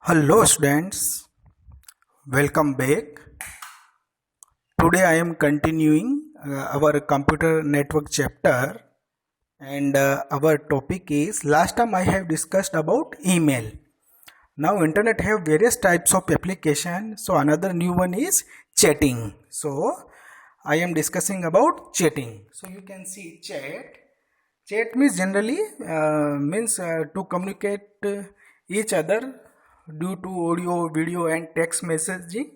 Hello students, welcome back. Today I am continuing our computer network chapter and our topic is last time I have discussed about email. Now internet have various types of application, so another new one is chatting. So I am discussing about chatting. So you can see chat. Chat means generally to communicate each other due to audio, video, and text messaging,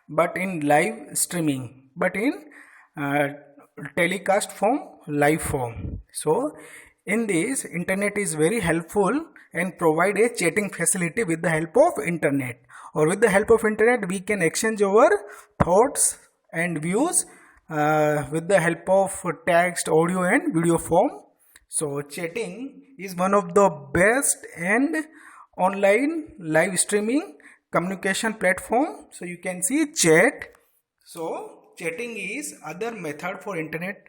but in live streaming, but in uh, telecast form, live form. So, in this, internet is very helpful and provide a chatting facility with the help of internet. Or with the help of internet, we can exchange our thoughts and views with the help of text, audio, and video form. So, chatting is one of the best and online live streaming communication platform. So you can see chat. So chatting is other method for internet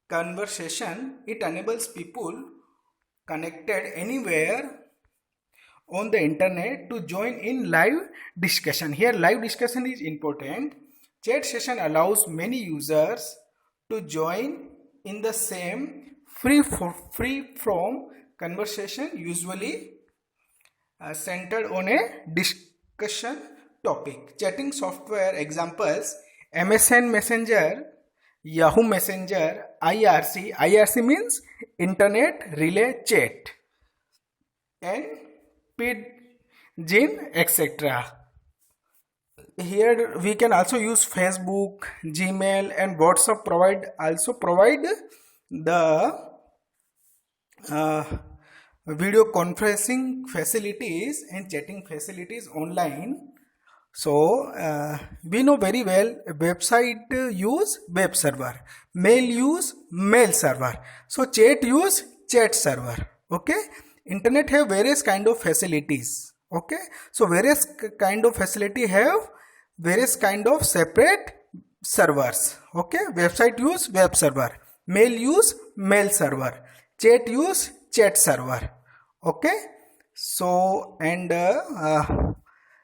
conversation. It enables people connected anywhere on the internet to join in live discussion. Here live discussion is important. Chat session allows many users to join in the same free from conversation, usually centered on a discussion topic. Chatting software examples: MSN Messenger, Yahoo Messenger, IRC. IRC means Internet Relay Chat, and Pidgin, etc. Here we can also use Facebook, Gmail, and WhatsApp. Provide the video conferencing facilities and chatting facilities online. So we know very well website use web server, mail use mail server, so chat use chat server. Okay, internet have various kind of facilities. Okay, so various kind of facility have various kind of separate servers. Okay, website use web server, mail use mail server, chat use chat server. Okay, so and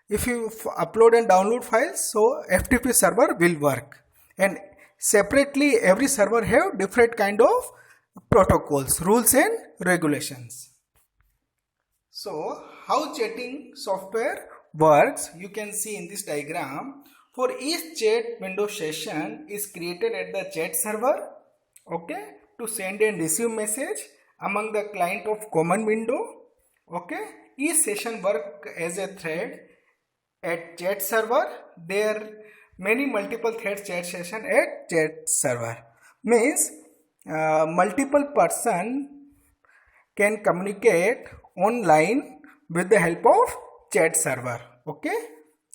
if you upload and download files, so FTP server will work, and separately every server have different kind of protocols, rules and regulations. So how chatting software works, you can see in this diagram. For each chat window session is created at the chat server, okay, to send and receive message among the client of common window. Okay, each session work as a thread at chat server. There many multiple thread chat session at chat server means multiple person can communicate online with the help of chat server. Okay,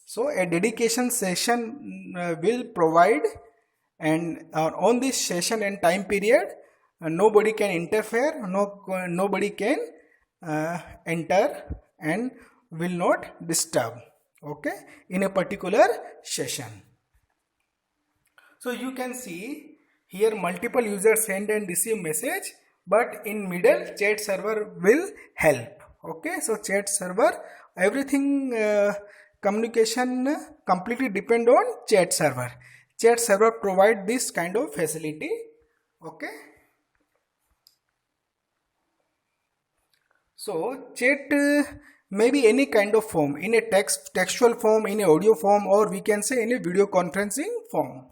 so a dedication session will provide, and on this session and time period nobody can interfere, nobody can enter and will not disturb. Okay, in a particular session. So you can see here multiple users send and receive message, but in middle chat server will help. Okay, so chat server, everything communication completely depend on chat server. Chat server provide this kind of facility. Okay, so chat may be any kind of form, in a textual form, in a audio form, or we can say in a video conferencing form.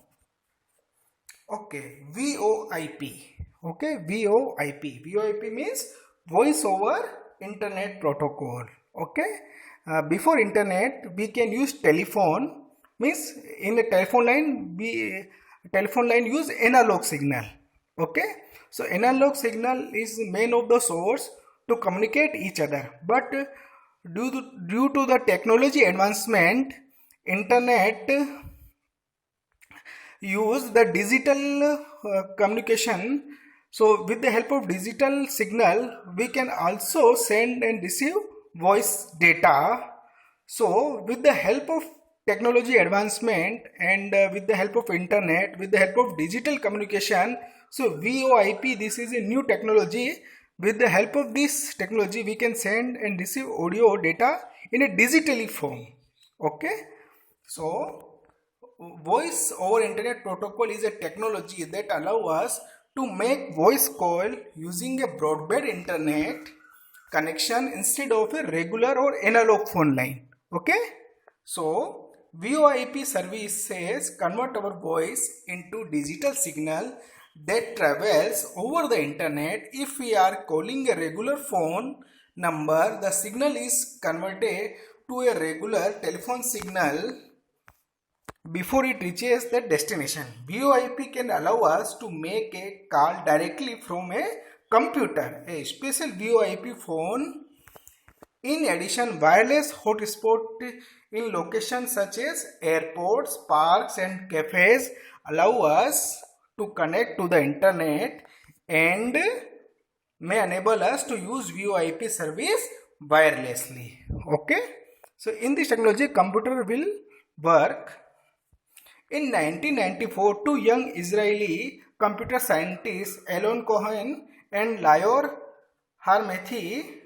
Okay, VoIP. Okay, VoIP means voice over internet protocol. Okay, before internet we can use telephone, means in a telephone line use analog signal. Okay, so analog signal is main of the source to communicate each other, but due to the technology advancement, internet use the digital communication. So with the help of digital signal we can also send and receive voice data. So with the help of technology advancement and with the help of internet, with the help of digital communication, so VoIP, this is a new technology. With the help of this technology we can send and receive audio data in a digitally form. Okay, so voice over internet protocol is a technology that allows us to make voice call using a broadband internet connection instead of a regular or analog phone line. Okay, so VoIP services convert our voice into digital signal that travels over the internet. If we are calling a regular phone number, the signal is converted to a regular telephone signal before it reaches the destination. VoIP can allow us to make a call directly from a computer. A special VoIP phone. In addition, wireless hotspot in locations such as airports, parks and cafes allow us to connect to the internet and may enable us to use VoIP service wirelessly. Okay, so in this technology, computer will work. In 1994, two young Israeli computer scientists, Elon Cohen and Lior Harmethi,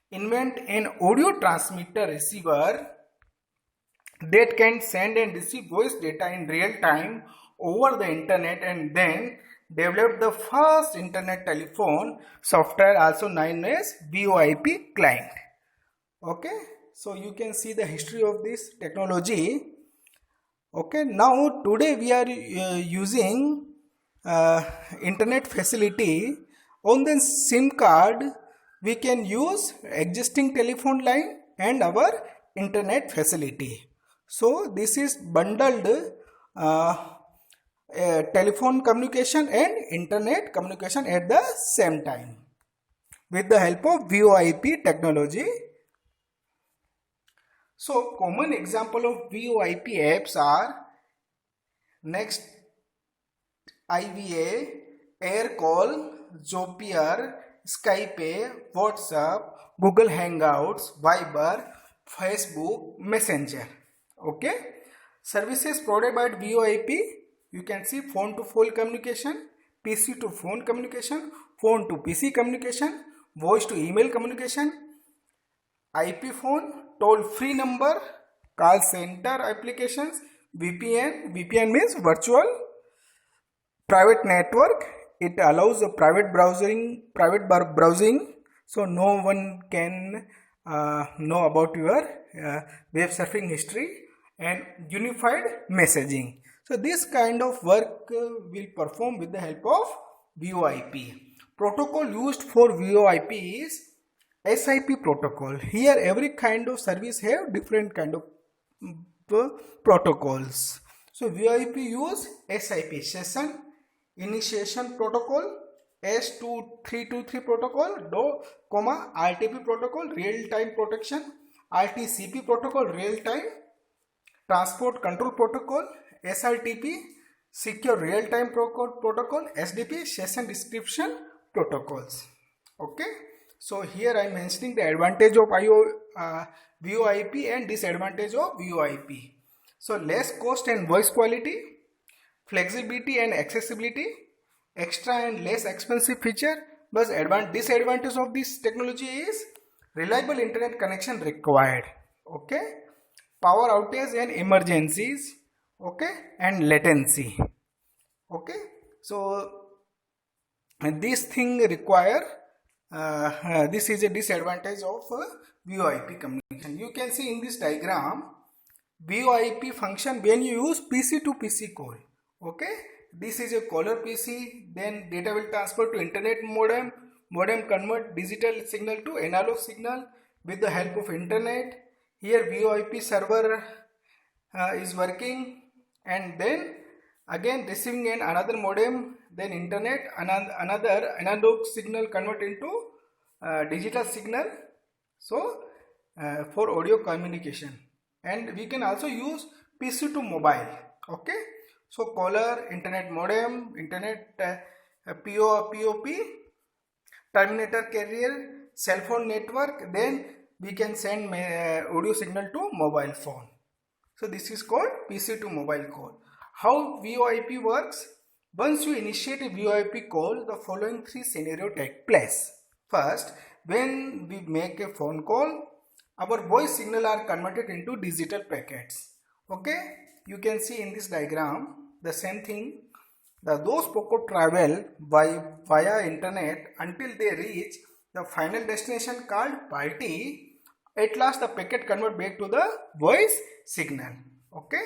invent an audio transmitter receiver that can send and receive voice data in real time over the internet, and then developed the first internet telephone software, also known as VoIP client. Okay, so you can see the history of this technology. Okay, now today we are using internet facility on the SIM card. We can use existing telephone line and our internet facility. So this is bundled telephone communication and internet communication at the same time with the help of VoIP technology. So common example of VoIP apps are Next IVA, Aircall, Zapier, Skype, WhatsApp, Google Hangouts, Viber, Facebook, Messenger. Okay, services provided by VoIP, you can see phone to phone communication, PC to phone communication, phone to PC communication, voice to email communication, IP phone, toll free number, call center applications, VPN means virtual private network. It allows a private browsing, so no one can know about your web surfing history, and unified messaging. So this kind of work will perform with the help of VoIP. Protocol used for VoIP is SIP protocol. Here every kind of service have different kind of protocols. So VoIP use SIP, session initiation protocol, S2323 protocol, RTP protocol, real time protection, RTCP protocol, real time transport control protocol, SRTP, secure real time protocol, SDP, session description protocols. Okay, so here I am mentioning the advantage of VoIP and disadvantage of VoIP. So less cost and voice quality, flexibility and accessibility, extra and less expensive feature, but disadvantage of this technology is reliable internet connection required. Okay, power outage and emergencies. Okay, and latency. Okay, so this thing require this is a disadvantage of VoIP communication. You can see in this diagram VoIP function when you use PC to PC call. Okay, this is a caller PC, then data will transfer to internet modem convert digital signal to analog signal with the help of internet. Here VoIP server is working, and then again receiving another modem, then internet, another analog signal convert into digital signal, so for audio communication. And we can also use PC to mobile. Okay, so caller, internet modem, internet POP, terminator carrier, cell phone network, then we can send audio signal to mobile phone. So this is called PC to mobile call. How VoIP works? Once you initiate a VoIP call, the following three scenarios take place. First, when we make a phone call, our voice signal are converted into digital packets. Okay, you can see in this diagram the same thing. Those packets travel via internet until they reach the final destination called party. At last the packet convert back to the voice signal. Okay,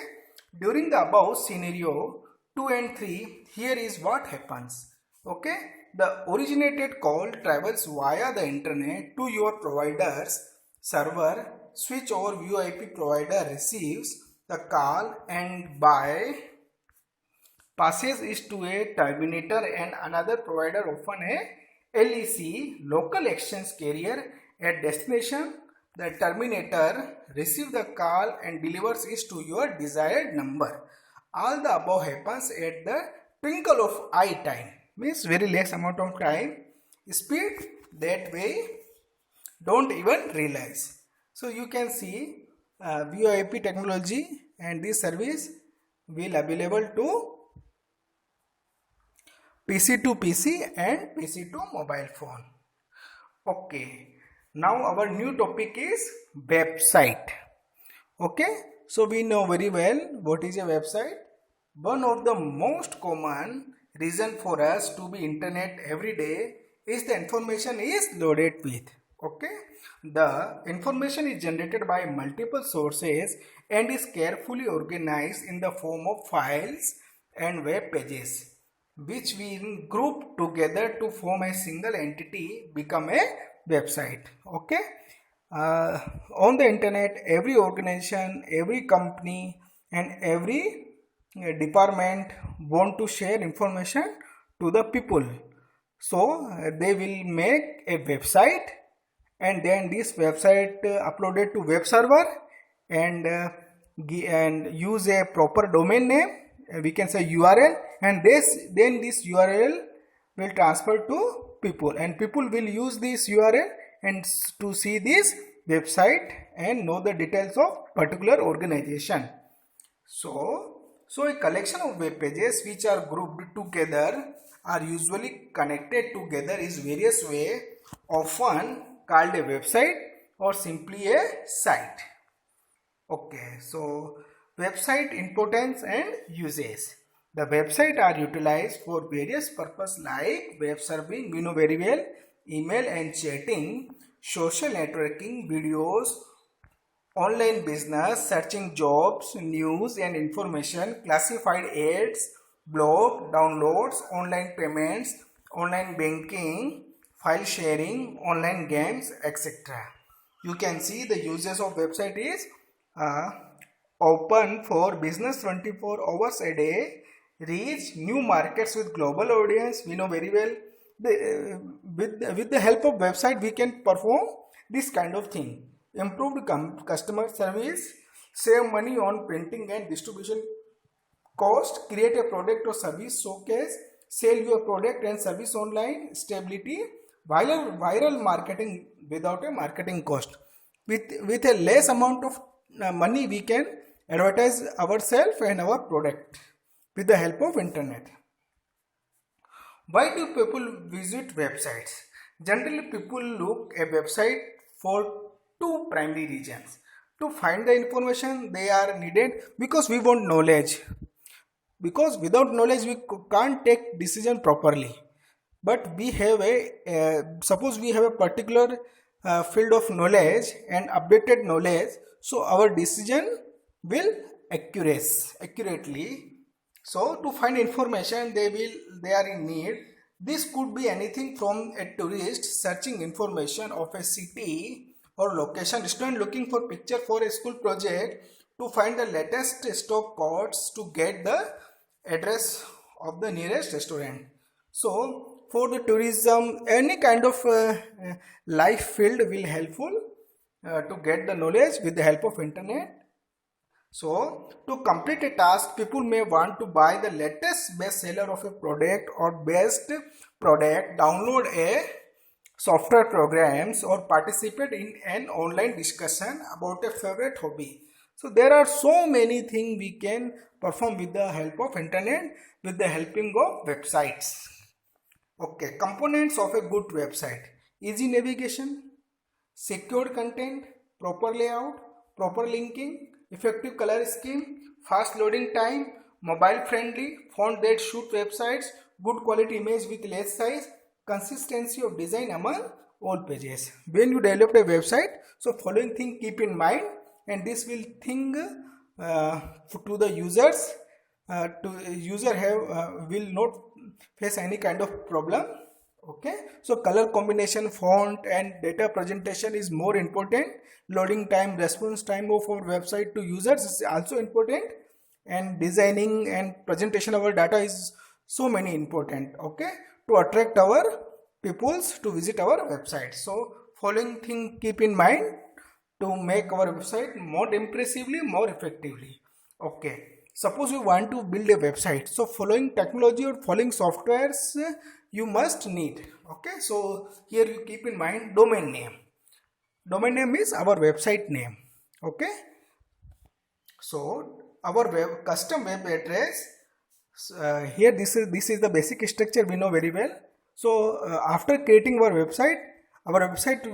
during the above scenario 2 and 3, here is what happens. Okay, the originated call travels via the internet to your provider's server. Switch over VoIP provider receives the call and by passes it to a terminator and another provider, often a LEC, local exchange carrier at destination. The terminator receives the call and delivers it to your desired number. All the above happens at the twinkle of eye time, means very less amount of time, speed that way don't even realize. So you can see VoIP technology and this service will available to PC to PC and PC to mobile phone. Okay, now our new topic is website. Okay, so we know very well what is a website. One of the most common reason for us to be internet every day is the information is loaded with. Okay, the information is generated by multiple sources and is carefully organized in the form of files and web pages, which we group together to form a single entity, become a website. Okay, on the internet, every organization, every company and every department want to share information to the people, so they will make a website and then this website uploaded to web server and use a proper domain name, we can say URL, and then this URL will transfer to people and people will use this URL and to see this website and know the details of particular organization. So a collection of web pages which are grouped together are usually connected together is various way, often called a website or simply a site. Okay, so website importance and uses. The website are utilized for various purposes like web serving, we know very well, email and chatting, social networking, videos, online business, searching jobs, news and information, classified ads, blog, downloads, online payments, online banking, file sharing, online games, etc. You can see the uses of website is open for business 24 hours a day, reach new markets with global audience, we know very well. With the help of website we can perform this kind of thing. Improved customer service, save money on printing and distribution cost, create a product or service showcase, sell your product and service online, stability, viral marketing without a marketing cost. With a less amount of money we can advertise ourselves and our product with the help of internet. Why do people visit websites? Generally people look a website for two primary reasons. To find the information they are needed because we want knowledge. Because without knowledge we can't take decision properly. But we have suppose we have a particular field of knowledge and updated knowledge, so our decision will accurately. So to find information they are in need. This could be anything from a tourist searching information of a city or location, student looking for picture for a school project, to find the latest stock codes, to get the address of the nearest restaurant. So for the tourism, any kind of life field will helpful to get the knowledge with the help of internet. So to complete a task, people may want to buy the latest best seller of a product or best product, download a software programs or participate in an online discussion about a favorite hobby. So there are so many things we can perform with the help of internet, with the helping of websites. Okay, components of a good website: easy navigation, secure content, proper layout, proper linking, effective color scheme, fast loading time, mobile friendly, font that suit websites, good quality image with less size, consistency of design among all pages. When you develop a website, so following thing keep in mind, and this will think to the users, to user have will not face any kind of problem. Okay, so color combination, font and data presentation is more important. Loading time, response time of our website to users is also important, and designing and presentation of our data is so many important, okay, to attract our peoples to visit our website. So following thing keep in mind to make our website more impressively, more effectively. Okay, suppose you want to build a website, so following technology or following softwares you must need. Okay, so here you keep in mind domain name. Domain name is our website name. Okay, so our custom web address, here this is the basic structure we know very well. So after creating our website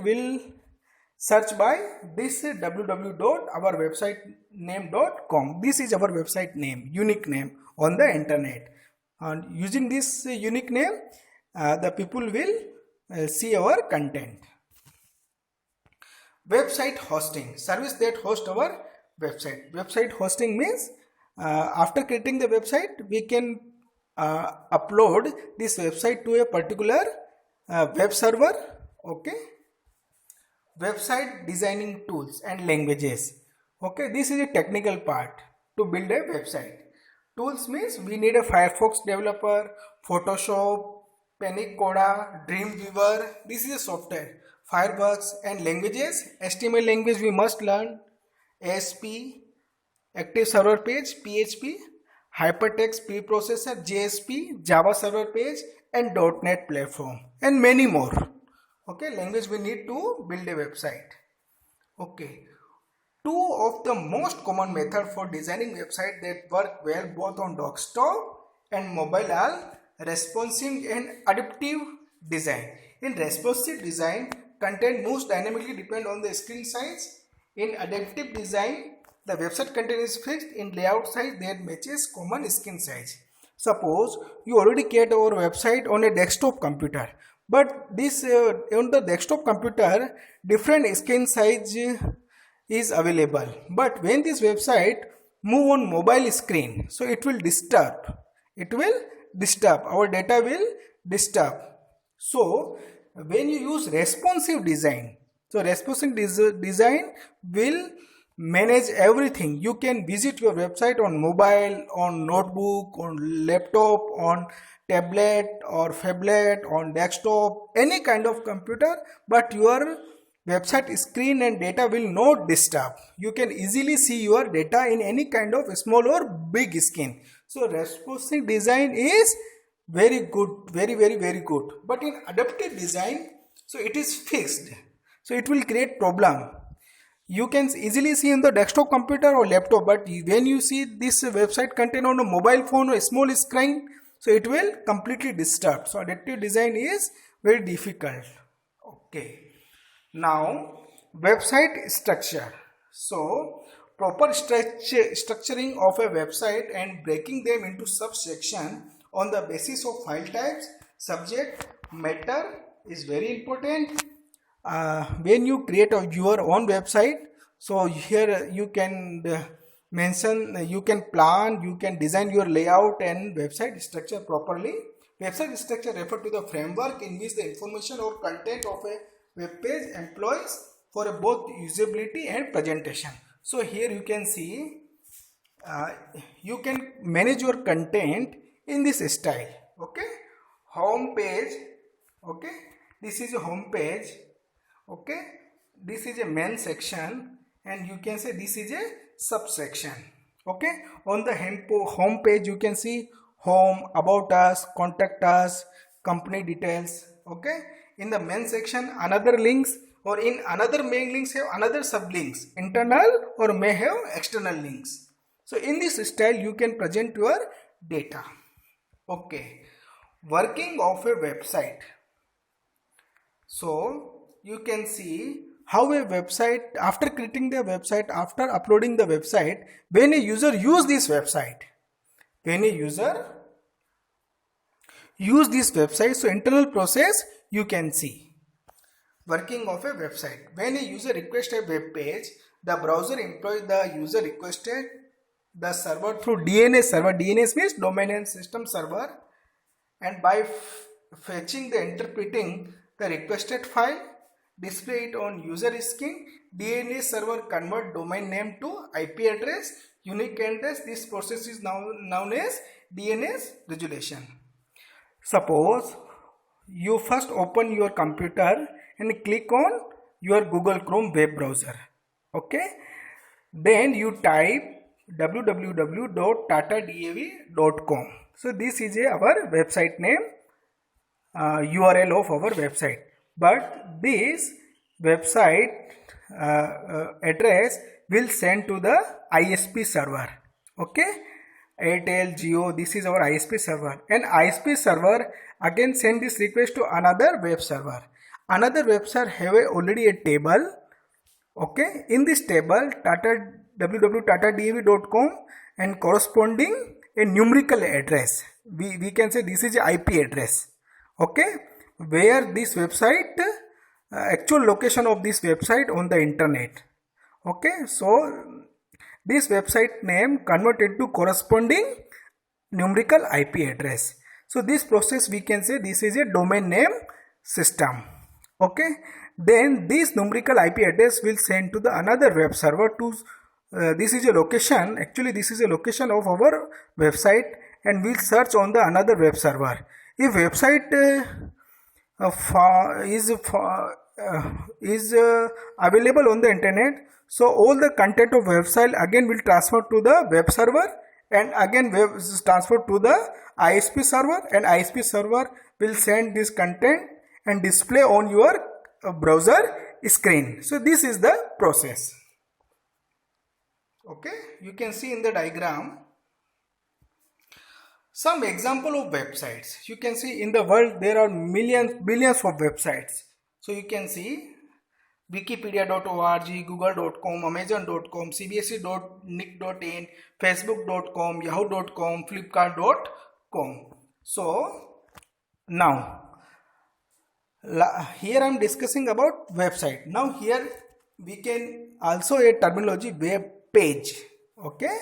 will search by this www.ourwebsitename.com. This is our website name, unique name on the internet, and using this unique name the people will see our content. Website hosting, service that host our website. Website hosting means after creating the website we can upload this website to a particular web server. Okay, website designing tools and languages. Okay, this is a technical part to build a website. Tools means we need a Firefox developer, Photoshop, Panic Coda, Dreamweaver. This is a software. Fireworks. And languages, HTML language we must learn, ASP, Active Server Page, PHP, Hypertext Preprocessor, JSP, Java Server Page, and .NET Platform, and many more. Okay, language we need to build a website. Okay, two of the most common method for designing website that work well both on desktop and mobile are responsive and adaptive design. In responsive design, content moves dynamically depend on the screen size. In adaptive design, the website content is fixed in layout size that matches common screen size. Suppose you already create our website on a desktop computer, but this on the desktop computer different screen size is available. But when this website move on mobile screen, so it will disturb. Our data will disturb. So when you use responsive design, so responsive design will manage everything. You can visit your website on mobile, on notebook, on laptop, on tablet or phablet, on desktop, any kind of computer, but your website screen and data will not disturb. You can easily see your data in any kind of small or big screen. So responsive design is very good, very good. But in adaptive design, so it is fixed, so it will create problem. You can easily see in the desktop computer or laptop, but when you see this website content on a mobile phone or a small screen, so it will completely disturb. So adaptive design is very difficult. Okay, now website structure. So proper structuring of a website and breaking them into subsection on the basis of file types, subject matter is very important. When you create your own website, so here you can mention, you can plan, you can design your layout and website structure properly. Website structure refer to the framework in which the information or content of a web page employs for both usability and presentation. So here you can see you can manage your content in this style. Okay, home page. Okay, this is a home page. Okay, this is a main section, and you can say this is a subsection. Okay, on the home page you can see home, about us, contact us, company details. Okay, in the main section another links, or in another main links have another sublinks, internal or may have external links. So in this style you can present your data. Okay, working of a website. So you can see how a website, after creating the website, after uploading the website, when a user use this website, so internal process you can see. Working of a website. When a user requests a web page, the browser employs the user requested the server through DNS server. DNS means domain name system server, and by fetching the interpreting the requested file, display it on user screen. DNS server convert domain name to IP address, unique address. This process is now known as DNS resolution. Suppose you first open your computer and click on your Google Chrome web browser. Okay, then you type www.tatadav.com. So this is our website name, URL of our website. But this website address will send to the ISP server. Okay, Airtel, Jio, this is our ISP server, and ISP server again send this request to another web server. Another web server have already a table. Okay, in this table www.tatadav.com and corresponding a numerical address. We can say this is IP address. Okay, where this website, actual location of this website on the internet. Okay, so this website name converted to corresponding numerical IP address. So this process we can say this is a domain name system. Okay, then this numerical IP address will send to the another web server to this is a location, actually this is a location of our website, and we'll search on the another web server. If website is available on the internet, so all the content of website again will transfer to the web server, and again web is transferred to the ISP server, and ISP server will send this content and display on your browser screen. So this is the process. Okay, you can see in the diagram some example of websites. You can see in the world there are billions of websites. So you can see wikipedia.org, google.com, amazon.com, cbse.nic.in, facebook.com, yahoo.com, flipkart.com. So now here I am discussing about website. Now here we can also add terminology web page. Okay,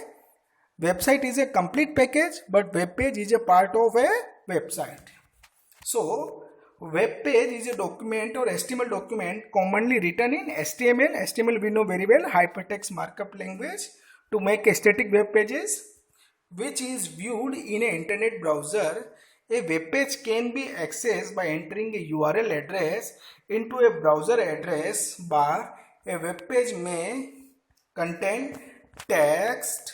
website is a complete package, but web page is a part of a website. So web page is a document or HTML document commonly written in HTML. HTML we know very well, hypertext markup language, to make static web pages, which is viewed in an internet browser. A web page can be accessed by entering a URL address into a browser address bar. A web page may contain text,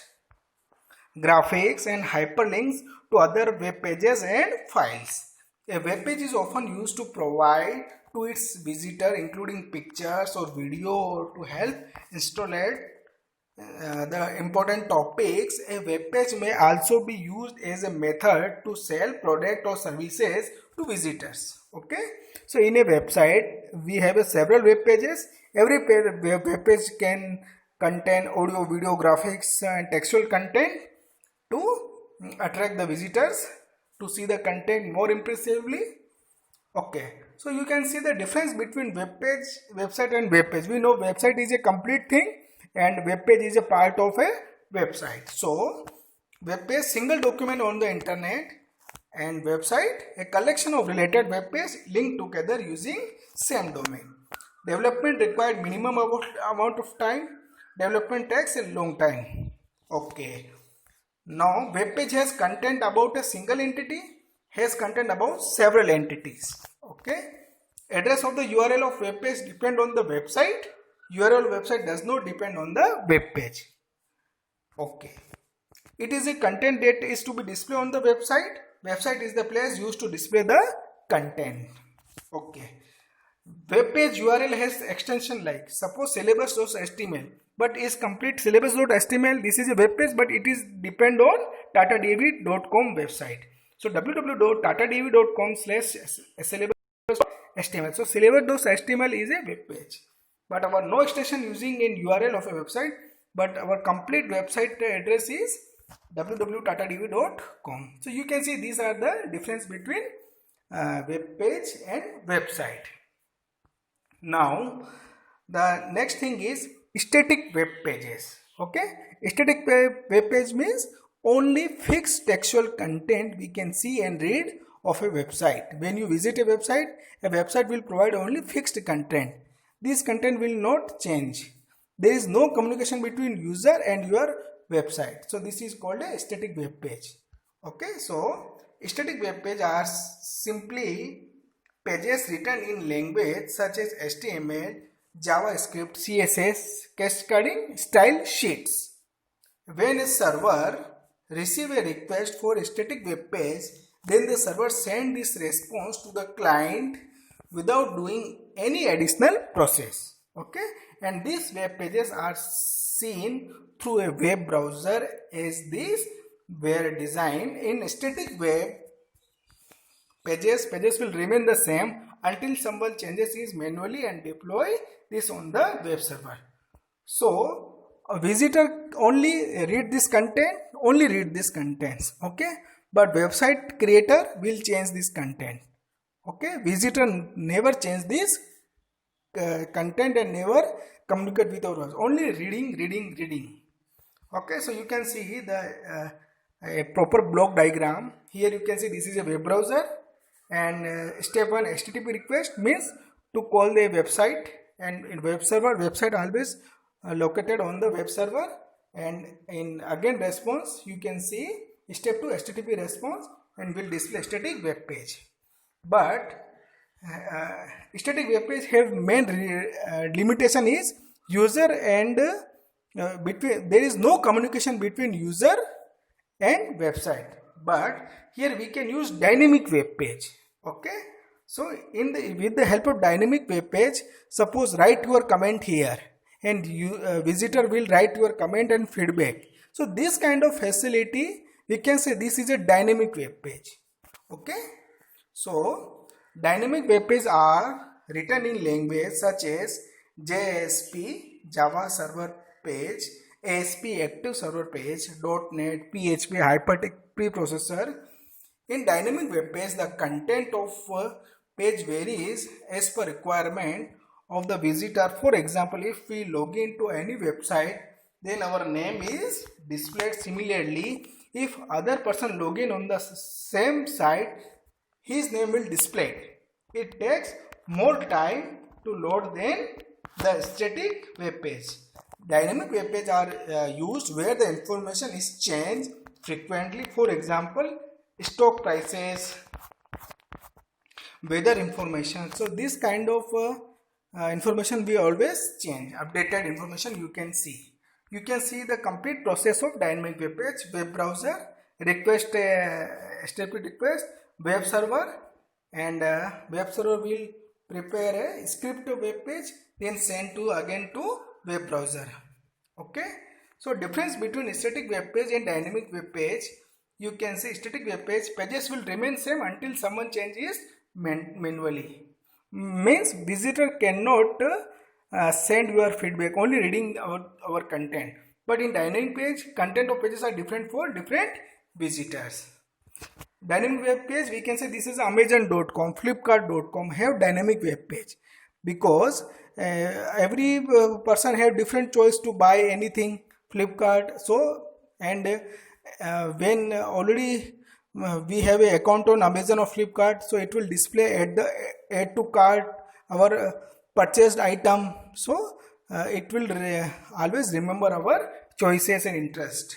graphics, and hyperlinks to other web pages and files. A web page is often used to provide to its visitor, including pictures or video, or to help install the important topics. A web page may also be used as a method to sell product or services to visitors. Okay, so in a website we have several web pages. Every web page can contain audio, video, graphics, and textual content to attract the visitors to see the content more impressively. Okay, so you can see the difference between web page, website, and web page. We know website is a complete thing and web page is a part of a website. So web page, single document on the internet, and website, a collection of related web pages linked together using same domain. Development required minimum amount of time. Development takes a long time. Okay. Now web page has content about a single entity, has content about several entities. Okay. Address of the URL of web page depend on the website. URL website does not depend on the web page. Okay. It is a content that is to be displayed on the website. Website is the place used to display the content. Okay. Web page URL has extension like suppose syllabus.html, but is complete syllabus.html. This is a web page, but it is depend on tatadav.com website. So www.tatadav.com/syllabus.html. So syllabus.html is a web page. but our no extension using in URL of a website, but our complete website address is www.tatadv.com. So you can see these are the difference between web page and website. Now the next thing is static web pages. Okay, static web page means only fixed textual content we can see and read of a website. When you visit a website will provide only fixed content. This content will not change. There is no communication between user and your website. So this is called a static web page. Okay, so static web page are simply pages written in language such as HTML, JavaScript, CSS, cascading style sheets. When a server receives a request for a static web page, then the server sends this response to the client without doing any additional process. Okay, and these web pages are seen through a web browser as these were designed in static web pages will remain the same until someone changes it manually and deploy this on the web server. So a visitor only read this contents, okay, but website creator will change this content. Okay, visitor never change this content and never communicate with our browser, only reading. Okay, so you can see the a proper block diagram. Here you can see this is a web browser, and step 1 HTTP request means to call the website, and in web server, website always located on the web server, and in again response you can see step 2 HTTP response and will display static web page. But static web page have main limitation is user and between there is no communication between user and website. But here we can use dynamic web page. Okay, so with the help of dynamic web page, suppose write your comment here, and you visitor will write your comment and feedback. So this kind of facility we can say this is a dynamic web page. Okay, so dynamic web pages are written in language such as JSP, Java Server Page, ASP, Active Server Page, .NET, PHP, Hypertext Preprocessor. In dynamic web page, the content of page varies as per requirement of the visitor. For example, if we log into any website, then our name is displayed. Similarly, if other person log in on the same site, his name will display. It takes more time to load than the static web page. Dynamic web pages are used where the information is changed frequently. For example, stock prices, weather information. So this kind of information we always change. Updated information you can see. You can see the complete process of dynamic web page. Web browser, request, HTTP request, web server, and web server will prepare a script web page, then send to again to web browser. Okay, so difference between static web page and dynamic web page, you can see static web page pages will remain same until someone changes manually. Means visitor cannot send your feedback, only reading our content. But in dynamic page, content of pages are different for different visitors. Dynamic web page, we can say this is Amazon.com, Flipkart.com have dynamic web page, because every person have different choice to buy anything Flipkart. So and when already we have an account on Amazon or Flipkart, so it will display at the add to cart our purchased item. So it will always remember our choices and interest.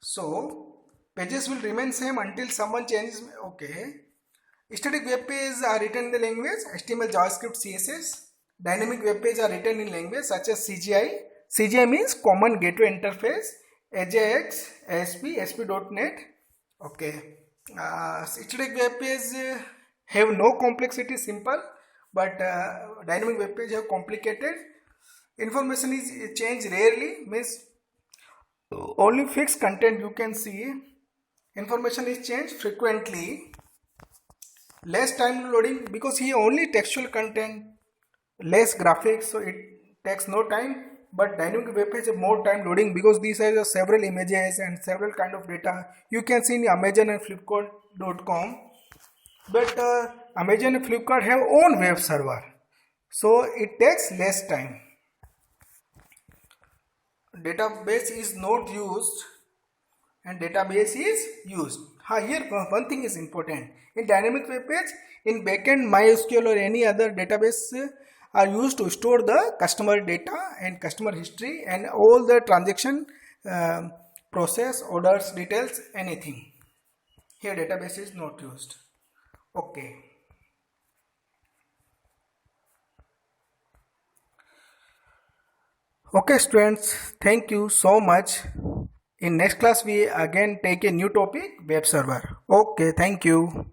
So pages will remain same until someone changes. Okay, static web pages are written in the language HTML, JavaScript, CSS. Dynamic web pages are written in language such as CGI. CGI means Common Gateway Interface, AJAX, ASP, ASP.NET. Okay, static web pages have no complexity, simple, but dynamic web page have complicated. Information is changed rarely, means only fixed content you can see. Information is changed frequently. Less time loading because here only textual content less graphics, so it takes no time. But dynamic web page more time loading because these are several images and several kind of data. You can see in Amazon and Flipkart.com, but Amazon and Flipkart have own web server, so it takes less time. Database is not used and database is used. Here one thing is important. In dynamic web page, in backend MySQL or any other database are used to store the customer data and customer history and all the transaction process, orders, details, anything. Here database is not used. Okay. Okay students, thank you so much. In next class we again take a new topic, web server. Okay, thank you.